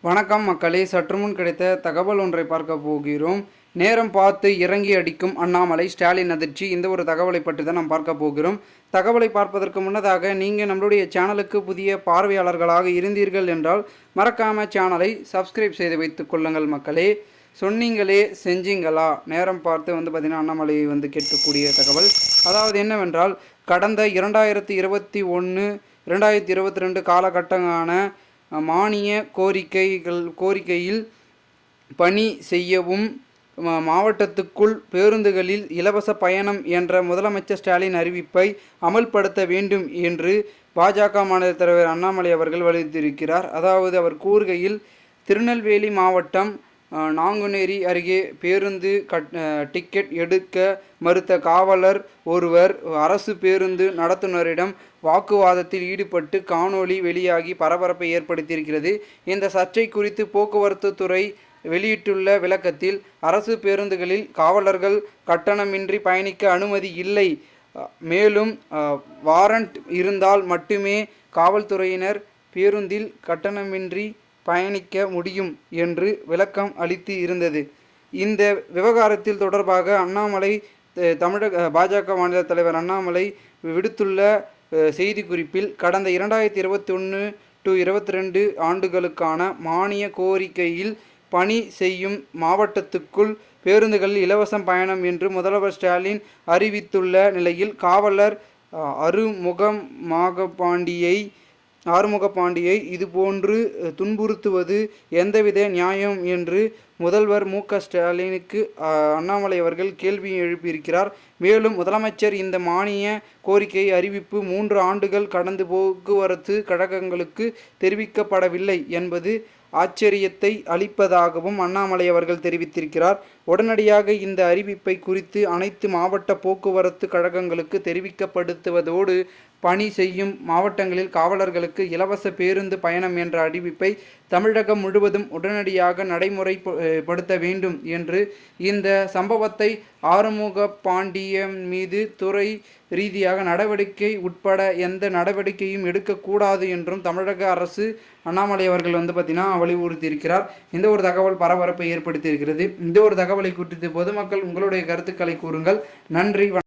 வணக்கம் மக்களே, சற்று முன் கிடைத்த தகவல் ஒன்றை பார்க்க போகிறோம். நேரம் பார்த்து இறங்கி அடிக்கும் அண்ணாமலை, ஸ்டாலின் அதிர்ச்சி. இந்த ஒரு தகவலை பற்றி தான் நாம் பார்க்க போகிறோம். தகவலை பார்ப்பதற்கு முன்னதாக நீங்கள் நம்மளுடைய சேனலுக்கு புதிய பார்வையாளர்களாக இருந்தீர்கள் என்றால் மறக்காமல் சேனலை சப்ஸ்கிரைப் செய்து வைத்துக் கொள்ளுங்கள் மக்களே. சொன்னீங்களே செஞ்சீங்களா? நேரம் பார்த்து பார்த்திங்கன்னா அண்ணாமலை கேட்கக்கூடிய தகவல். அதாவது என்னவென்றால், கடந்த 2021 2022 காலகட்டமான மானிய கோரிக்கையில் பணி செய்யவும் மாவட்டத்துக்குள் பேருந்துகளில் இலவச பயணம் என்ற முதலமைச்சர் ஸ்டாலின் அறிவிப்பை அமல்படுத்த வேண்டும் என்று பாஜக மாநில தலைவர் அண்ணாமலை அவர்கள் வலியுறுத்தியிருக்கிறார். அதாவது அவர் கூறுகையில், திருநெல்வேலி மாவட்டம் நாங்குநேரி அருகே பேருந்து டிக்கெட் எடுக்க மறுத்த காவலர் ஒருவர் அரசு பேருந்து நடத்துனரிடம் வாக்குவாதத்தில் ஈடுபட்டு காணொளி வெளியாகி பரபரப்பை ஏற்படுத்தியிருக்கிறது. இந்த சர்ச்சை குறித்து போக்குவரத்து துறை வெளியிட்டுள்ள விளக்கத்தில், அரசு பேருந்துகளில் காவலர்கள் கட்டணமின்றி பயணிக்க அனுமதி இல்லை. மேலும் வாரண்ட் இருந்தால் மட்டுமே காவல்துறையினர் பேருந்தில் கட்டணமின்றி பயணிக்க முடியும் என்று விளக்கம் அளித்து இருந்தது. இந்த விவகாரத்தில் தொடர்பாக அண்ணாமலை தமிழக பாஜக மாநில தலைவர் அண்ணாமலை விடுத்துள்ள செய்திக்குறிப்பில், கடந்த 2021 to 22 ஆண்டுகளுக்கான மானிய கோரிக்கையில் பணி செய்யும் மாவட்டத்துக்குள் பேருந்துகளில் இலவசம் பயணம் என்று முதல்வர் ஸ்டாலின் அறிவித்துள்ள நிலையில், காவலர் ஆறுமுகபாண்டியை இதுபோன்று துன்புறுத்துவது எந்தவித நியாயம் என்று முதல்வர் மு.க.ஸ்டாலினுக்கு அண்ணாமலை அவர்கள் கேள்வி எழுப்பியிருக்கிறார். மேலும் முதலமைச்சர் இந்த மானிய கோரிக்கை அறிவிப்பு 3 ஆண்டுகள் கடந்து போக்குவரத்து கழகங்களுக்கு தெரிவிக்கப்படவில்லை என்பது ஆச்சரியத்தை அளிப்பதாகவும் அண்ணாமலை அவர்கள் தெரிவித்திருக்கிறார். உடனடியாக இந்த அறிவிப்பை குறித்து அனைத்து மாவட்ட போக்குவரத்து கழகங்களுக்கு தெரிவிக்கப்படுத்துவதோடு, பணி செய்யும் மாவட்டங்களில் காவலர்களுக்கு இலவச பேருந்து பயணம் என்ற அறிவிப்பை தமிழகம் முழுவதும் உடனடியாக நடைமுறைப்படுத்த வேண்டும் என்று, இந்த சம்பவத்தை ஆறுமுகபாண்டியன் மீது துறை ரீதியாக நடவடிக்கை உட்பட எந்த நடவடிக்கையும் எடுக்கக்கூடாது என்றும் தமிழக அரசு அண்ணாமலை அவர்கள் பார்த்தீங்கன்னா வலியுறுத்தியிருக்கிறார். இந்த ஒரு தகவல் பரபரப்பை ஏற்படுத்தியிருக்கிறது. இந்த ஒரு தகவலை குறித்து பொதுமக்கள் உங்களுடைய கருத்துக்களை கூறுங்கள். நன்றி.